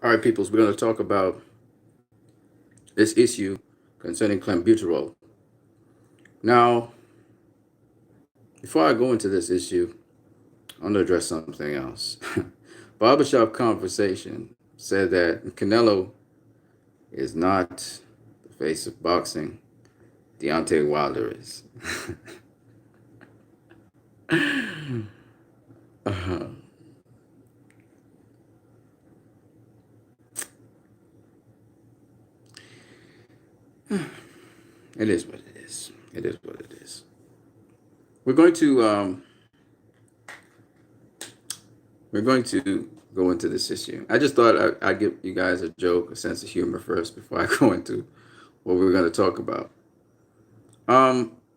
All right, peoples, we're going to talk about this issue concerning clenbuterol. Now, before I go into this issue, I want to address something else. Barbershop Conversation said that Canelo is not the face of boxing. Deontay Wilder is. uh, it is what it is. It is what it is. We're going to we're going to go into this issue. I just thought I'd give you guys a joke, a sense of humor first before I go into what we're going to talk about.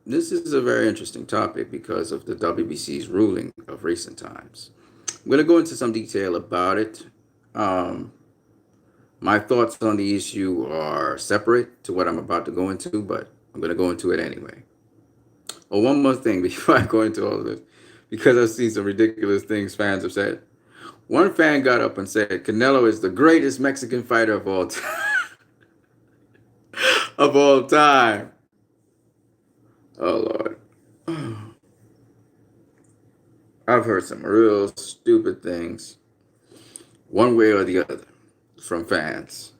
This is a very interesting topic because of the WBC's ruling of recent times. I'm going to go into some detail about it. Um, my thoughts on the issue are separate to what I'm about to go into, but I'm going to go into it anyway. Oh, one more thing before I go into all of this, because I've seen some ridiculous things fans have said. One fan got up and said Canelo is the greatest Mexican fighter of all time. Of all time. Oh Lord. I've heard some real stupid things, one way or the other, from fans.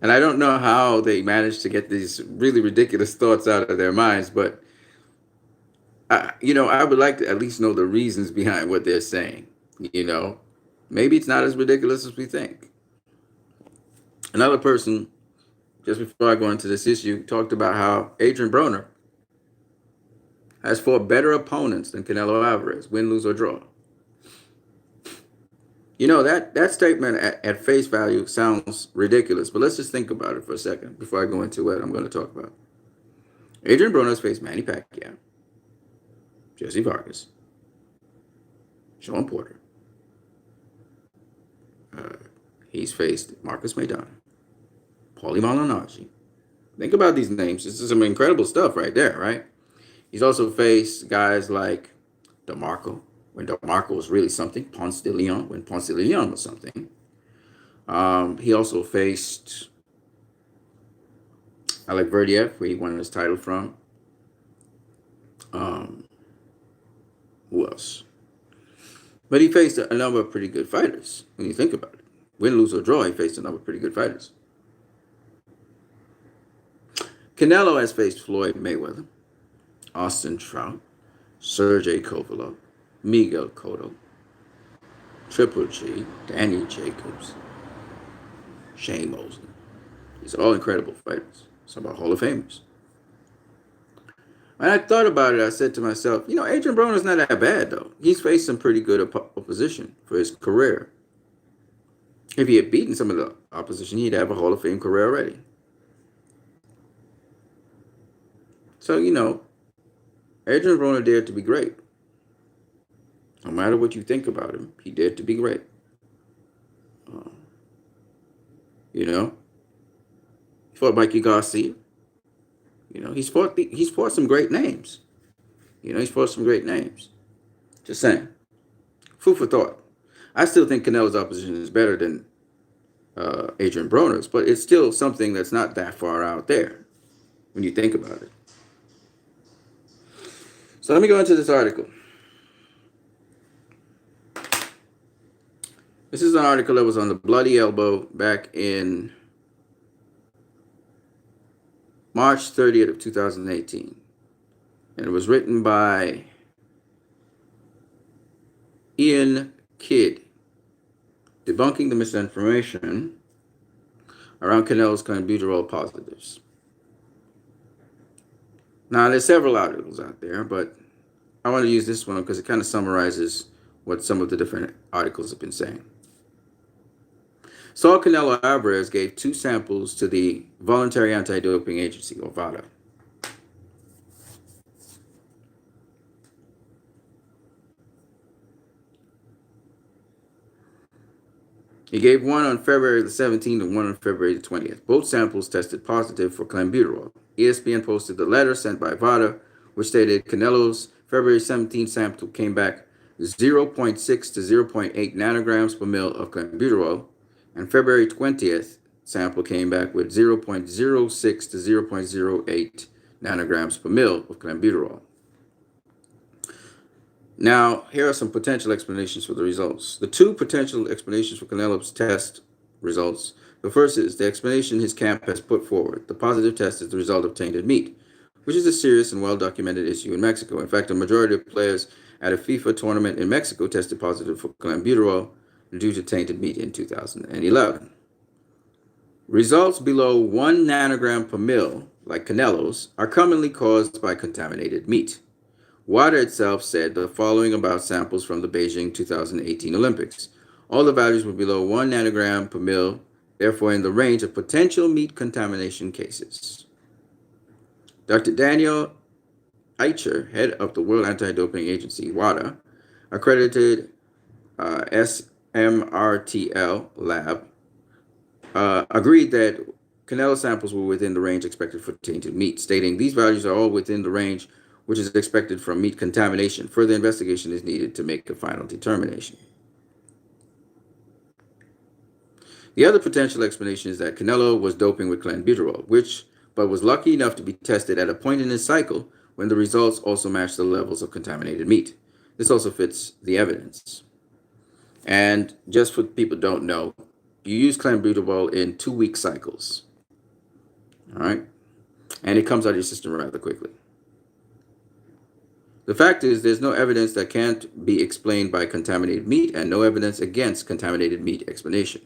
And I don't know how they managed to get these really ridiculous thoughts out of their minds, but I would like to at least know the reasons behind what they're saying. You know, maybe it's not as ridiculous as we think. Another person, just before I go into this issue, talked about how Adrian Broner has fought better opponents than Canelo Alvarez, win, lose, or draw. That statement at face value sounds ridiculous, but let's just think about it for a second before I go into what I'm going to talk about. Adrian Broner has faced Manny Pacquiao, Jesse Vargas, Sean Porter. Uh, he's faced Marcus Maidana, Paulie Malignaggi. Think about these names. This is some incredible stuff right there, right? He's also faced guys like DeMarco, when DeMarco was really something, Ponce de Leon, when Ponce de Leon was something. He also faced Alec Verdiev, where he won his title from. Um, who else? But he faced a number of pretty good fighters, when you think about it. Win, lose, or draw, he faced a number of pretty good fighters. Canelo has faced Floyd Mayweather, Austin Trout, Sergey Kovalev, Miguel Cotto, Triple G, Danny Jacobs, Shane Mosley. These are all incredible fighters. Some are Hall of Famers. When I thought about it, I said to myself, Adrian Broner's not that bad, though. He's faced some pretty good opposition for his career. If he had beaten some of the opposition, he'd have a Hall of Fame career already. So, Adrian Broner dared to be great. No matter what you think about him, he dared to be great. He fought Mikey Garcia. He's fought some great names. He's fought some great names. Just saying. Food for thought. I still think Canelo's opposition is better than Adrian Broner's, but it's still something that's not that far out there when you think about it. So let me go into this article. This is an article that was on the Bloody Elbow back in March 30th of 2018. And it was written by Ian Kidd, debunking the misinformation around Canelo's clenbuterol positives. Now, there's several articles out there, but I want to use this one because it kind of summarizes what some of the different articles have been saying. Saul Canelo Alvarez gave 2 samples to the Voluntary Anti-Doping Agency, or VADA. He gave one on February the 17th and one on February the 20th. Both samples tested positive for clenbuterol. ESPN posted the letter sent by VADA, which stated Canelo's February 17th sample came back 0.6 to 0.8 nanograms per mil of clenbuterol. And February 20th, sample came back with 0.06 to 0.08 nanograms per mil of clenbuterol. Now, here are some potential explanations for the results. The two potential explanations for Canelo's test results. The first is the explanation his camp has put forward. The positive test is the result of tainted meat, which is a serious and well-documented issue in Mexico. In fact, a majority of players at a FIFA tournament in Mexico tested positive for clenbuterol due to tainted meat in 2011. Results below 1 nanogram per mil, like Canelo's, are commonly caused by contaminated meat. Water itself said the following about samples from the Beijing 2018 Olympics. All the values were below 1 nanogram per mil, therefore in the range of potential meat contamination cases. Dr. Daniel Eicher, head of the World Anti-Doping Agency, WADA, accredited SMRTL lab, agreed that Canelo samples were within the range expected for tainted meat, stating these values are all within the range which is expected from meat contamination. Further investigation is needed to make a final determination. The other potential explanation is that Canelo was doping with clenbuterol, but was lucky enough to be tested at a point in his cycle when the results also matched the levels of contaminated meat. This also fits the evidence. And just for people who don't know, you use clenbuterol in 2-week cycles. All right? And it comes out of your system rather quickly. The fact is, there's no evidence that can't be explained by contaminated meat and no evidence against contaminated meat explanation.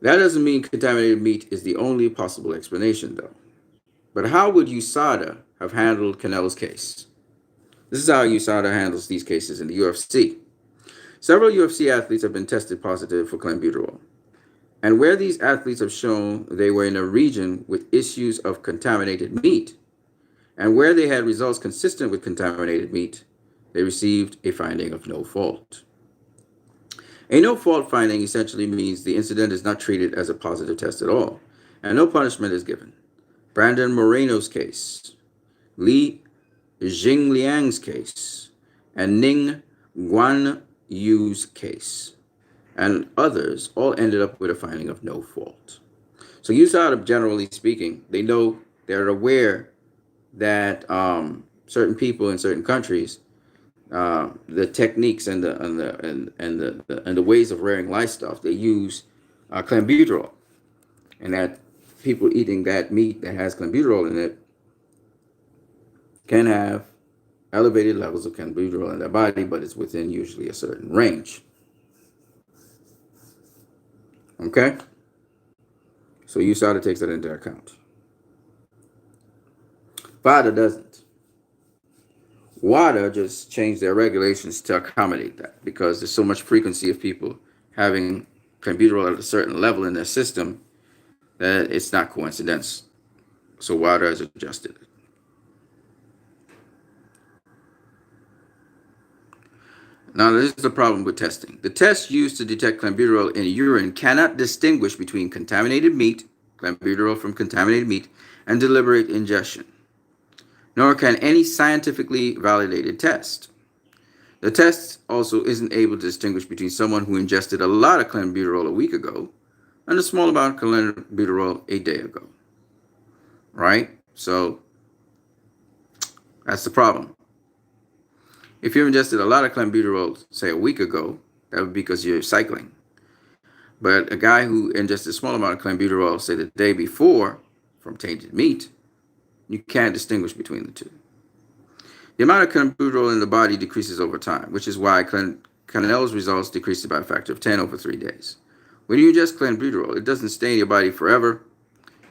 That doesn't mean contaminated meat is the only possible explanation, though. But how would USADA have handled Canelo's case? This is how USADA handles these cases in the UFC. Several UFC athletes have been tested positive for clenbuterol. And where these athletes have shown they were in a region with issues of contaminated meat, and where they had results consistent with contaminated meat, they received a finding of no fault. A no fault finding essentially means the incident is not treated as a positive test at all, and no punishment is given. Brandon Moreno's case, Li Jingliang's case, and Ning Guanyu's case, and others all ended up with a finding of no fault. So USADA, generally speaking, they're aware that certain people in certain countries, the techniques and the ways of wearing livestock, they use clenbuterol, and that people eating that meat that has clenbuterol in it can have elevated levels of clenbuterol in their body, but it's within usually a certain range. Okay, so USADA takes that into account. WADA doesn't. WADA just changed their regulations to accommodate that because there's so much frequency of people having clenbuterol at a certain level in their system that it's not coincidence. So WADA has adjusted it. Now, this is the problem with testing. The test used to detect clenbuterol in urine cannot distinguish between contaminated meat, clenbuterol from contaminated meat, and deliberate ingestion, nor can any scientifically validated test. The test also isn't able to distinguish between someone who ingested a lot of clenbuterol a week ago and a small amount of clenbuterol a day ago. Right? So that's the problem. If you ingested a lot of clenbuterol, say a week ago, that would be because you're cycling. But a guy who ingested a small amount of clenbuterol, say the day before, from tainted meat, you can't distinguish between the two. The amount of clenbuterol in the body decreases over time, which is why Canelo's results decreased by a factor of 10 over 3 days. When you ingest clenbuterol, it doesn't stay in your body forever.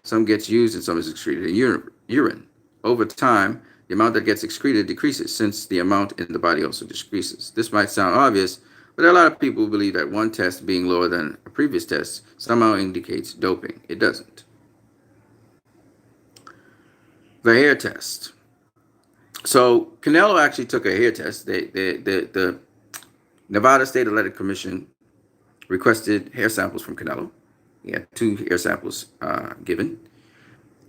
Some gets used and some is excreted in urine. Over time, the amount that gets excreted decreases since the amount in the body also decreases. This might sound obvious, but there are a lot of people who believe that one test being lower than a previous test somehow indicates doping. It doesn't. The hair test. So Canelo actually took a hair test. The Nevada State Athletic Commission requested hair samples from Canelo. He had 2 hair samples given.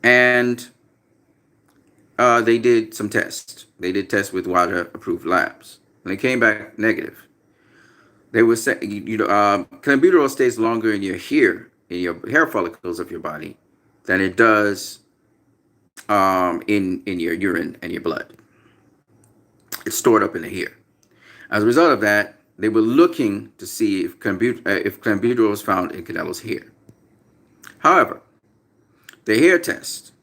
And they did some tests. They did tests with WADA-approved labs. And they came back negative. They would say, clenbuterol stays longer in your hair follicles of your body, than it does in your urine and your blood. It's stored up in the hair. As a result of that, they were looking to see if clenbuterol was found in Canelo's hair. However, the hair test.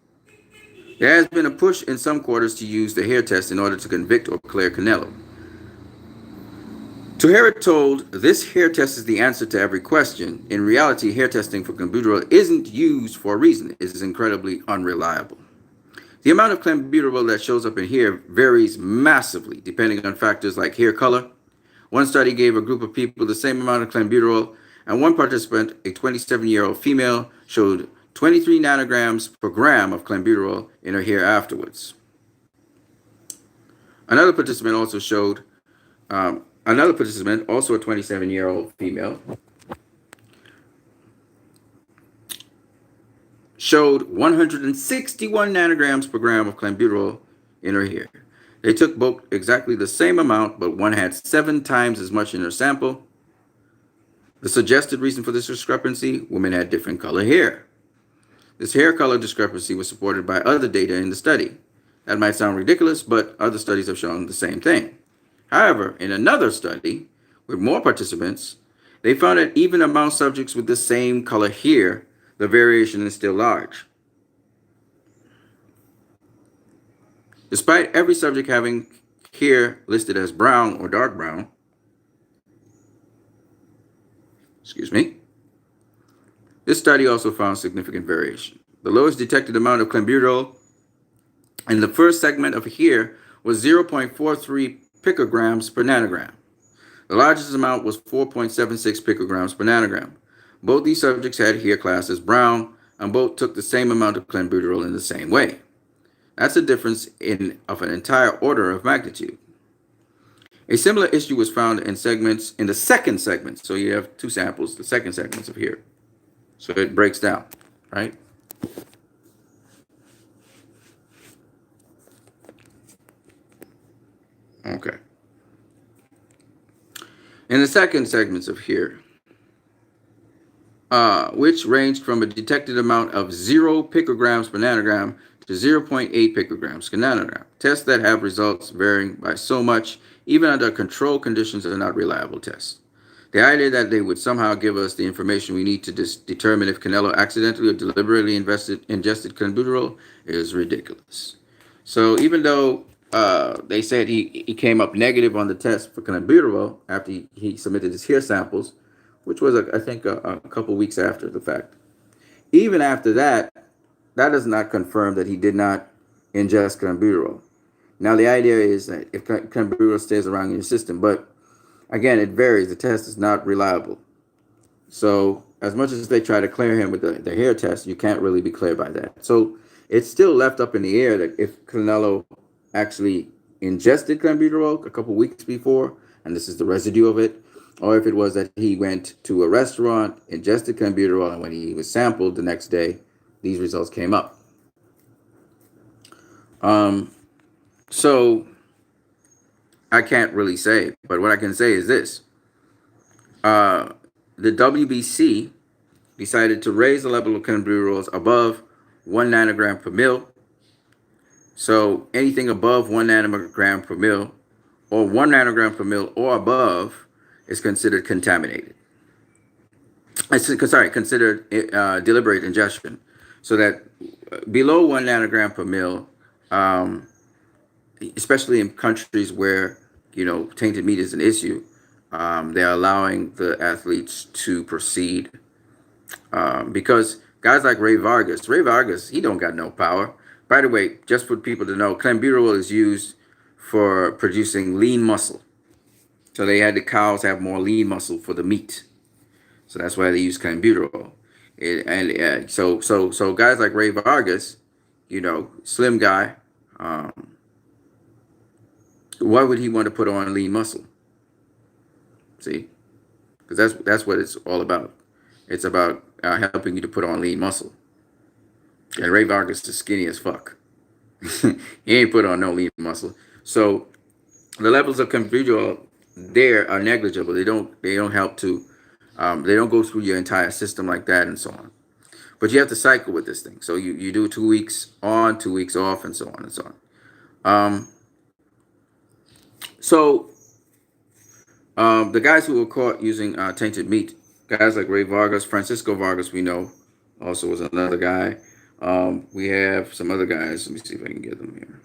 There has been a push in some quarters to use the hair test in order to convict or clear Canelo. To hear it told, this hair test is the answer to every question. In reality, hair testing for clenbuterol isn't used for a reason. It is incredibly unreliable. The amount of clenbuterol that shows up in hair varies massively depending on factors like hair color. One study gave a group of people the same amount of clenbuterol, and one participant, a 27-year-old female, showed 23 nanograms per gram of clenbuterol in her hair afterwards. Another participant, also a 27-year-old female, showed 161 nanograms per gram of clenbuterol in her hair. They took both exactly the same amount, but one had 7 times as much in her sample. The suggested reason for this discrepancy: women had different color hair. This hair color discrepancy was supported by other data in the study. That might sound ridiculous, but other studies have shown the same thing. However, in another study with more participants, they found that even among subjects with the same color hair, the variation is still large. Despite every subject having hair listed as brown or dark brown, this study also found significant variation. The lowest detected amount of clenbuterol in the first segment of hair was 0.43 picograms per nanogram. The largest amount was 4.76 picograms per nanogram. Both these subjects had hair class as brown, and both took the same amount of clenbuterol in the same way. That's a difference of an entire order of magnitude. A similar issue was found in the second segment. So you have 2 samples, the second segments of hair. So it breaks down, right? Okay. In the second segments of hair, which ranged from a detected amount of 0 picograms per nanogram to 0.8 picograms per nanogram. Tests that have results varying by so much, even under controlled conditions, are not reliable tests. The idea that they would somehow give us the information we need to determine if Canelo accidentally or deliberately ingested clenbuterol is ridiculous. So even though they said he came up negative on the test for clenbuterol after he submitted his hair samples, which was, I think, a couple weeks after the fact. Even after that, that does not confirm that he did not ingest clenbuterol. Now, the idea is that if clenbuterol stays around in your system, but again, it varies. The test is not reliable. So as much as they try to clear him with the hair test, you can't really be cleared by that. So it's still left up in the air that if Canelo actually ingested clenbuterol a couple weeks before, and this is the residue of it, or if it was that he went to a restaurant, ingested clenbuterol, and when he was sampled the next day, these results came up. So I can't really say, but what I can say is this. The WBC decided to raise the level of clenbuterol above 1 nanogram per mil. So anything above 1 nanogram per mil or 1 nanogram per mil or above is considered contaminated. Considered deliberate ingestion. So that below 1 nanogram per mil, especially in countries where tainted meat is an issue, they're allowing the athletes to proceed because guys like Ray Vargas, he don't got no power. By the way, just for people to know, clenbuterol is used for producing lean muscle. So they had the cows have more lean muscle for the meat. So that's why they use clenbuterol. So guys like Ray Vargas, slim guy, why would he want to put on lean muscle? See, because that's what it's all about. It's about helping you to put on lean muscle. And Ray Vargas is skinny as fuck. He ain't put on no lean muscle. So the levels of clenbuterol there are negligible. They don't help to they don't go through your entire system like that and so on. But you have to cycle with this thing. So you do 2 weeks on, 2 weeks off, and so on and so on. Um, so the guys who were caught using tainted meat, guys like Ray Vargas, Francisco Vargas, we know, also was another guy. We have some other guys. Let me see if I can get them here.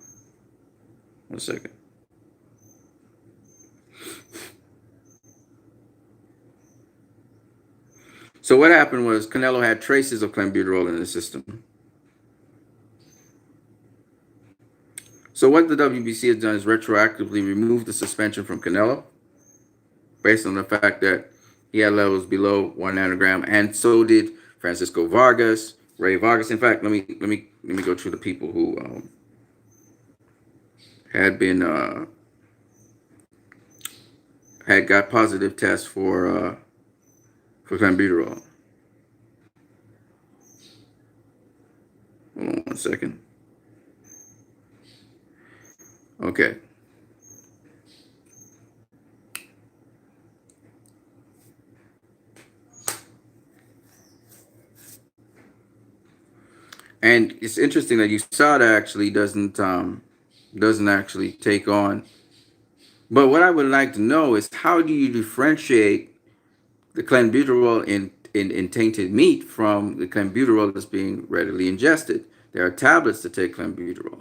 1 second. So what happened was Canelo had traces of clenbuterol in his system. So what the WBC has done is retroactively remove the suspension from Canelo based on the fact that he had levels below 1 nanogram, and so did Francisco Vargas, Ray Vargas. In fact, let me go through the people who had been had got positive tests for clenbuterol. Hold on 1 second. Okay. And it's interesting that USADA actually doesn't actually take on. But what I would like to know is how do you differentiate the clenbuterol in tainted meat from the clenbuterol that's being readily ingested? There are tablets that take clenbuterol.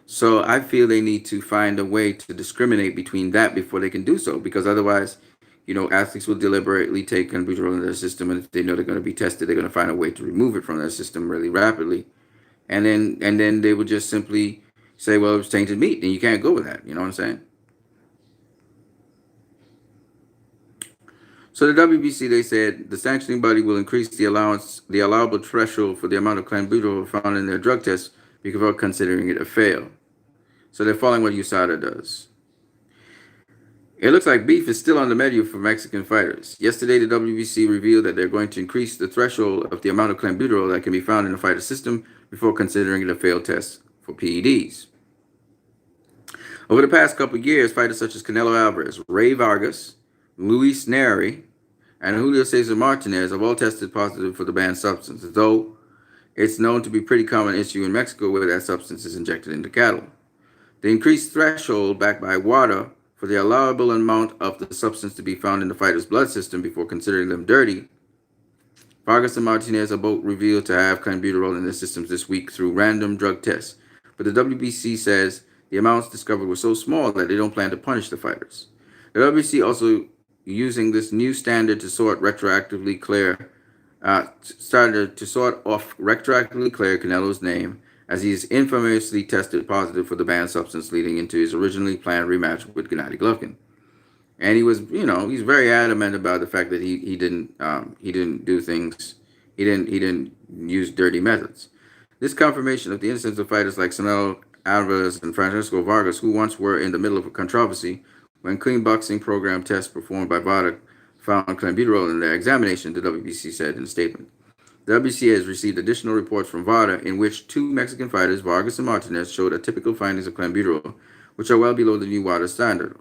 So I feel they need to find a way to discriminate between that before they can do so, because otherwise, athletes will deliberately take clenbuterol in their system, and if they know they're going to be tested, they're going to find a way to remove it from their system really rapidly, and then they would just simply say, well, it's tainted meat, and you can't go with that. You know what I'm saying? So the WBC, they said the sanctioning body will increase the allowable threshold for the amount of clenbuterol found in their drug tests before considering it a fail. So they're following what USADA does. It looks like beef is still on the menu for Mexican fighters. Yesterday, the WBC revealed that they're going to increase the threshold of the amount of clenbuterol that can be found in the fighter system before considering it a failed test for PEDs. Over the past couple of years, fighters such as Canelo Alvarez, Ray Vargas, Luis Neri, and Julio Cesar Martinez have all tested positive for the banned substance, though it's known to be a pretty common issue in Mexico where that substance is injected into cattle. The increased threshold backed by WADA for the allowable amount of the substance to be found in the fighter's blood system before considering them dirty. Vargas and Martinez are both revealed to have clenbuterol in their systems this week through random drug tests, but the WBC says the amounts discovered were so small that they don't plan to punish the fighters. The WBC also using this new standard to started to sort off retroactively clear Canelo's name, as he is infamously tested positive for the banned substance leading into his originally planned rematch with Gennady Golovkin. And he was, he's very adamant about the fact that he didn't do things, he didn't use dirty methods. This confirmation of the innocence of fighters like Canelo Alvarez and Francisco Vargas, who once were in the middle of a controversy when clean boxing program tests performed by VADA found clenbuterol in their examination, the WBC said in a statement. The WBC has received additional reports from VADA in which two Mexican fighters, Vargas and Martinez, showed atypical findings of clenbuterol, which are well below the new WADA standard.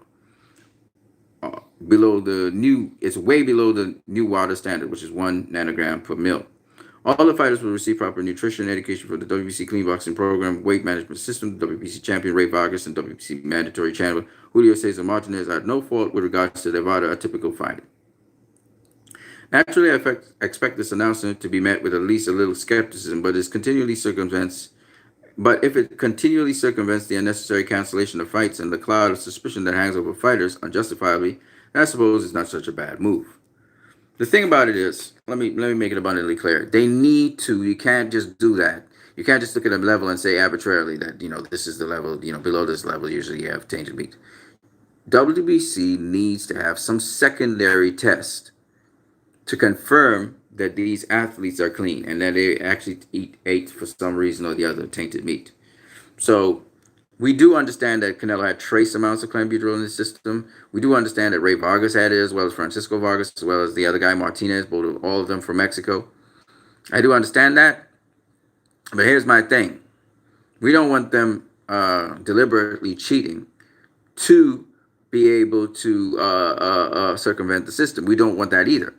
It's way below the new WADA standard, which is 1 nanogram per mil. All the fighters will receive proper nutrition and education from the WBC clean boxing program, weight management system. The WBC champion Ray Vargas and WBC mandatory champion Julio Cesar Martinez are at no fault with regards to their VADA atypical finding. Naturally, I expect this announcement to be met with at least a little skepticism, but if it continually circumvents the unnecessary cancellation of fights and the cloud of suspicion that hangs over fighters unjustifiably, I suppose it's not such a bad move. The thing about it is, let me make it abundantly clear. They need to. You can't just do that. You can't just look at a level and say arbitrarily that, this is the level, below this level, usually you have tainted meat. WBC needs to have some secondary test to confirm that these athletes are clean and that they actually ate for some reason or the other tainted meat. So we do understand that Canelo had trace amounts of clenbuterol in his system. We do understand that Ray Vargas had it, as well as Francisco Vargas, as well as the other guy, Martinez, all of them from Mexico. I do understand that. But here's my thing. We don't want them deliberately cheating to be able to circumvent the system. We don't want that either.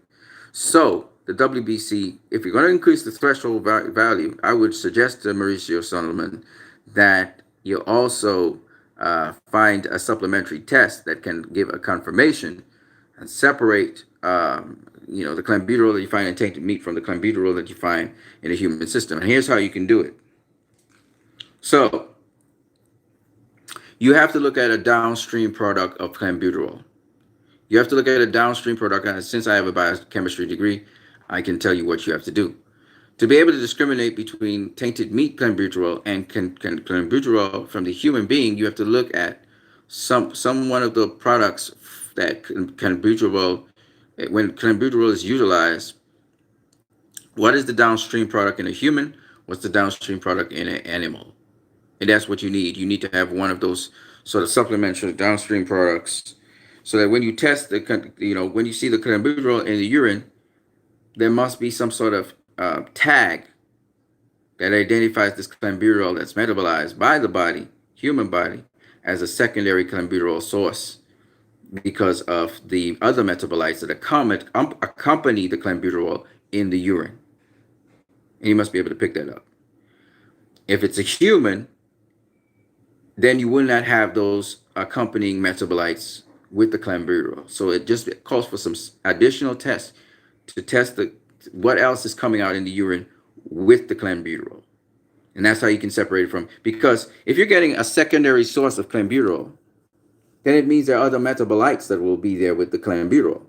So the WBC, if you're going to increase the threshold value, I would suggest to Mauricio Solomon that you also find a supplementary test that can give a confirmation and separate, the clenbuterol that you find in tainted meat from the clenbuterol that you find in the human system. And here's how you can do it. So you have to look at a downstream product of clenbuterol. You have to look at a downstream product. And since I have a biochemistry degree, I can tell you what you have to do. To be able to discriminate between tainted meat clenbuterol and clenbuterol from the human being, you have to look at some one of the products that clenbuterol, when clenbuterol is utilized, what is the downstream product in a human? What's the downstream product in an animal? And that's what you need. You need to have one of those sort of supplementary downstream products, so that when you test when you see the clenbuterol in the urine, there must be some sort of tag that identifies this clenbuterol that's metabolized by the body, human body, as a secondary clenbuterol source, because of the other metabolites that accompany the clenbuterol in the urine. And you must be able to pick that up. If it's a human, then you will not have those accompanying metabolites with the clenbuterol. So it just calls for some additional tests to test what else is coming out in the urine with the clenbuterol. And that's how you can separate it from, because if you're getting a secondary source of clenbuterol, then it means there are other metabolites that will be there with the clenbuterol.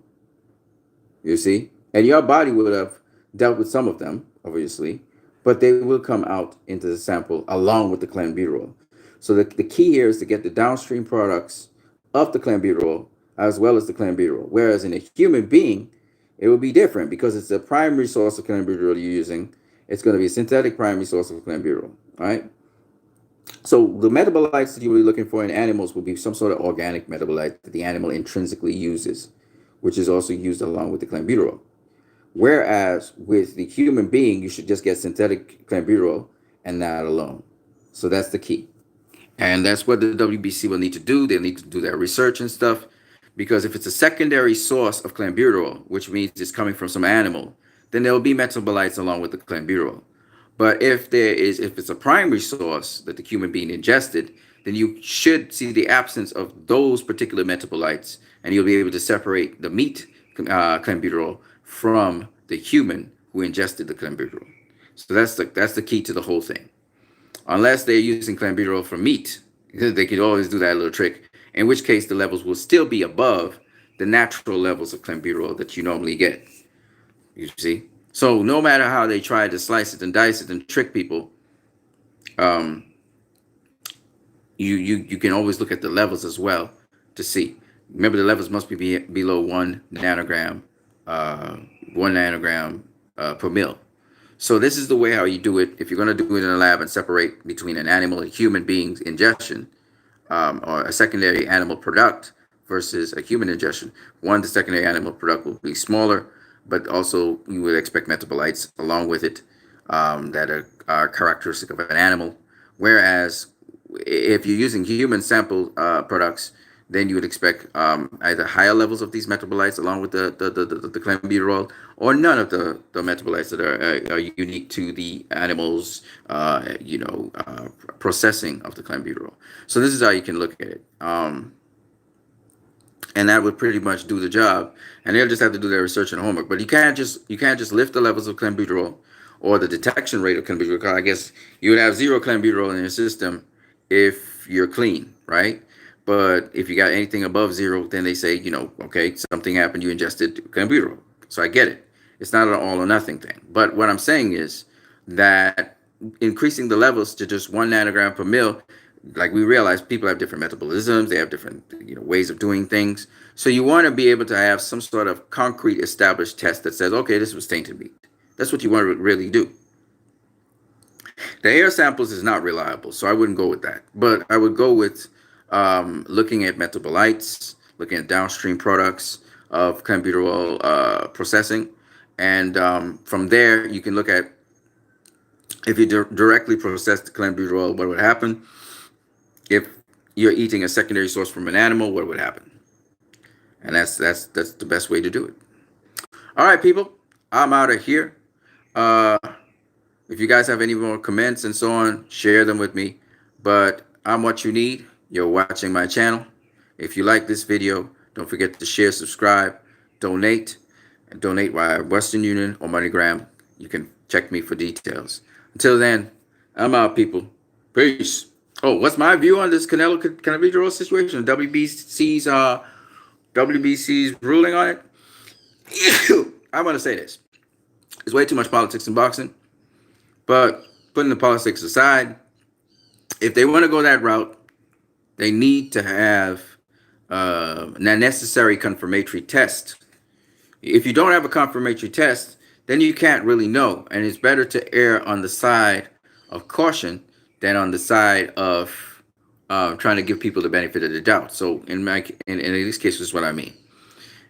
You see? And your body would have dealt with some of them, obviously, but they will come out into the sample along with the clenbuterol. So the key here is to get the downstream products of the clenbuterol as well as the clenbuterol. Whereas in a human being, it will be different, because it's a primary source of clenbuterol you're using. It's going to be a synthetic primary source of clenbuterol, all right? So the metabolites that you will be looking for in animals will be some sort of organic metabolite that the animal intrinsically uses, which is also used along with the clenbuterol. Whereas with the human being, you should just get synthetic clenbuterol and that alone. So that's the key. And that's what the WBC will need to do. They'll need to do their research and stuff, because if it's a secondary source of clenbuterol, which means it's coming from some animal, then there will be metabolites along with the clenbuterol. But if it's a primary source that the human being ingested, then you should see the absence of those particular metabolites, and you'll be able to separate the meat clenbuterol from the human who ingested the clenbuterol. So that's the key to the whole thing. Unless they're using clenbuterol from meat, they could always do that little trick, in which case the levels will still be above the natural levels of clenbuterol that you normally get. You see? So no matter how they try to slice it and dice it and trick people, you can always look at the levels as well to see. Remember, the levels must be below 1 nanogram per mil. So this is the way how you do it. If you're going to do it in a lab and separate between an animal and human being's ingestion, or a secondary animal product versus a human ingestion, the secondary animal product will be smaller, but also you would expect metabolites along with it that are characteristic of an animal. Whereas if you're using human sample products, then you would expect either higher levels of these metabolites along with the clenbuterol, or none of the metabolites that are unique to the animal's processing of the clenbuterol. So this is how you can look at it. And that would pretty much do the job. And they'll just have to do their research and homework. But you can't just lift the levels of clenbuterol or the detection rate of clenbuterol. Because I guess you would have 0 clenbuterol in your system if you're clean, right? But if you got anything above 0, then they say, okay, something happened, you ingested clenbuterol. So I get it. It's not an all or nothing thing. But what I'm saying is that increasing the levels to just 1 nanogram per mil, like we realize people have different metabolisms, they have different ways of doing things. So you want to be able to have some sort of concrete established test that says, okay, this was tainted meat. That's what you want to really do. The air samples is not reliable, so I wouldn't go with that. But I would go with looking at metabolites, looking at downstream products of clenbuterol processing. And from there, you can look at, if you directly process the clenbuterol, what would happen? If you're eating a secondary source from an animal, what would happen? and that's the best way to do it. All right, people, I'm out of here. Uh, if you guys have any more comments and so on, share them with me. But I'm what you need. You're watching my channel. If you like this video, don't forget to share, subscribe, donate, and donate via Western Union or MoneyGram. You can check me for details. Until then, I'm out, people. Peace. Oh, what's my view on this Canelo situation? WBC's ruling on it. I'm gonna say this: there's way too much politics in boxing. But putting the politics aside, if they want to go that route, they need to have a necessary confirmatory test. If you don't have a confirmatory test, then you can't really know. And it's better to err on the side of caution than on the side of trying to give people the benefit of the doubt. So in this case, this is what I mean.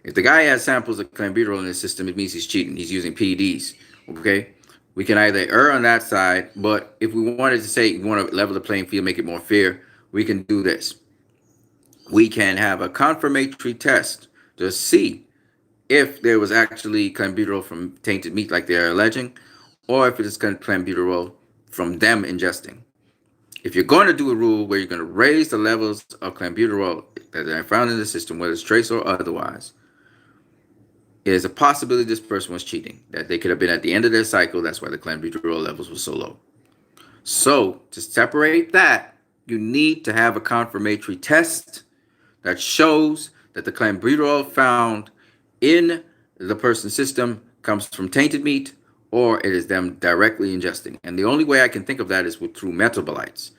If the guy has samples of clenbuterol in his system, it means he's cheating. He's using PEDs. Okay? We can either err on that side, but if we wanted to say we want to level the playing field, make it more fair, we can do this. We can have a confirmatory test to see if there was actually clenbuterol from tainted meat like they're alleging, or if it is clenbuterol from them ingesting. If you're going to do a rule where you're going to raise the levels of clenbuterol that are found in the system, whether it's trace or otherwise, there's a possibility this person was cheating, that they could have been at the end of their cycle. That's why the clenbuterol levels were so low. So to separate that, you need to have a confirmatory test that shows that the clenbuterol found in the person's system comes from tainted meat, or it is them directly ingesting. And the only way I can think of that is through metabolites.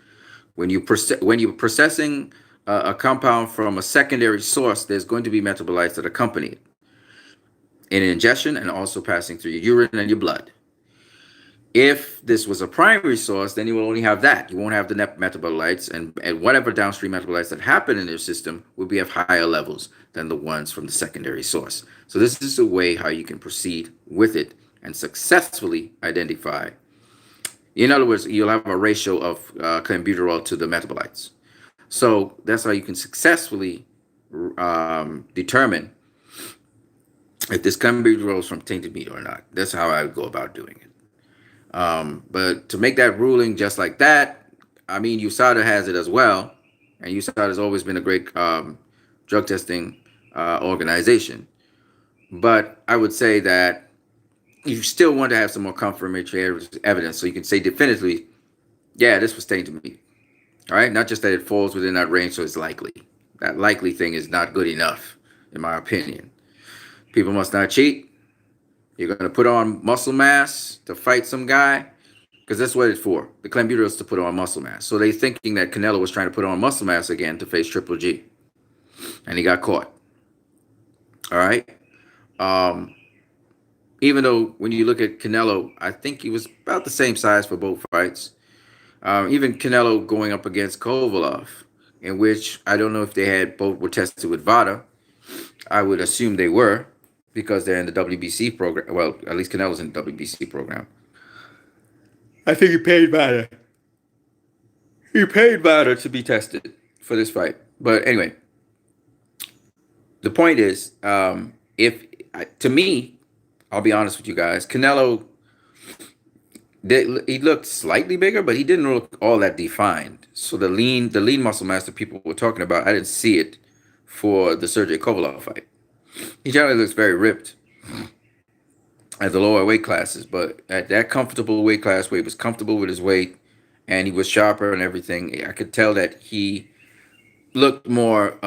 When you're processing a compound from a secondary source, there's going to be metabolites that accompany it in ingestion and also passing through your urine and your blood. If this was a primary source, then you will only have that. You won't have the metabolites, and whatever downstream metabolites that happen in your system will be of higher levels than the ones from the secondary source. So this is a way how you can proceed with it and successfully identify. In other words, you'll have a ratio of clenbuterol to the metabolites. So that's how you can successfully determine if this clenbuterol is from tainted meat or not. That's how I would go about doing it. But to make that ruling just like that, I mean, USADA has it as well. And USADA has always been a great drug testing organization. But I would say that you still want to have some more confirmatory evidence so you can say definitively, yeah, this was tainted meat. All right, not just that it falls within that range, so it's likely. That likely thing is not good enough, in my opinion. People must not cheat. You're going to put on muscle mass to fight some guy, because that's what it's for. The clenbuterol is to put on muscle mass. So they're thinking that Canelo was trying to put on muscle mass again to face Triple G, and he got caught. All right. Even though when you look at Canelo, I think he was about the same size for both fights. Even Canelo going up against Kovalov, in which I don't know if they had both were tested with VADA. I would assume they were, because they're in the WBC program. Well, at least Canelo's in the WBC program. I think he paid VADA. He paid VADA to be tested for this fight. But anyway, the point is, to me, I'll be honest with you guys, Canelo, he looked slightly bigger, but he didn't look all that defined. So the lean muscle mass that people were talking about, I didn't see it for the Sergey Kovalev fight. He generally looks very ripped at the lower weight classes, but at that comfortable weight class where he was comfortable with his weight and he was sharper and everything, I could tell that he looked more,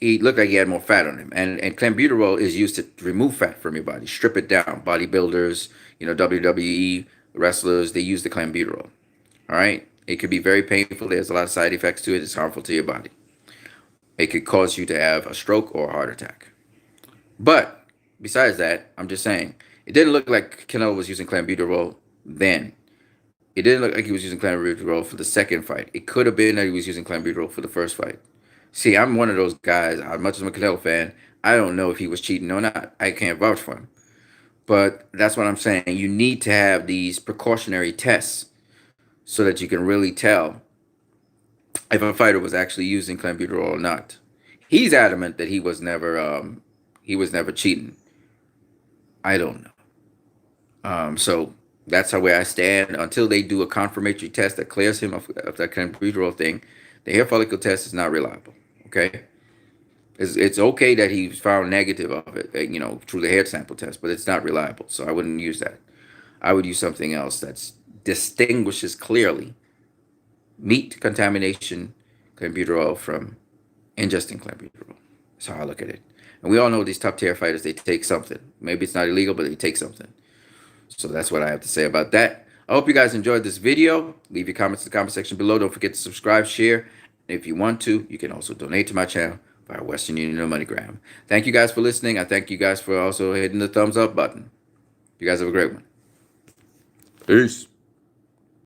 he looked like he had more fat on him. And clenbuterol is used to remove fat from your body, strip it down. Bodybuilders, WWE wrestlers, they use the clenbuterol. All right? It could be very painful. There's a lot of side effects to it. It's harmful to your body. It could cause you to have a stroke or a heart attack. But besides that, I'm just saying, it didn't look like Canelo was using clenbuterol then. It didn't look like he was using clenbuterol for the second fight. It could have been that he was using clenbuterol for the first fight. See, I'm one of those guys, as much as I'm a Canelo fan, I don't know if he was cheating or not. I can't vouch for him. But that's what I'm saying. You need to have these precautionary tests so that you can really tell if a fighter was actually using clenbuterol or not. He's adamant that he was never cheating. I don't know. So that's how where I stand until they do a confirmatory test that clears him of that clenbuterol thing. The hair follicle test is not reliable. Okay, it's okay that he found negative of it, through the hair sample test, but it's not reliable. So I wouldn't use that. I would use something else that distinguishes clearly meat contamination clenbuterol from ingesting clenbuterol. That's how I look at it. And we all know these top tier fighters, they take something. Maybe it's not illegal, but they take something. So that's what I have to say about that. I hope you guys enjoyed this video. Leave your comments in the comment section below. Don't forget to subscribe, share. And if you want to, you can also donate to my channel via Western Union or MoneyGram. Thank you guys for listening. I thank you guys for also hitting the thumbs up button. You guys have a great one. Peace.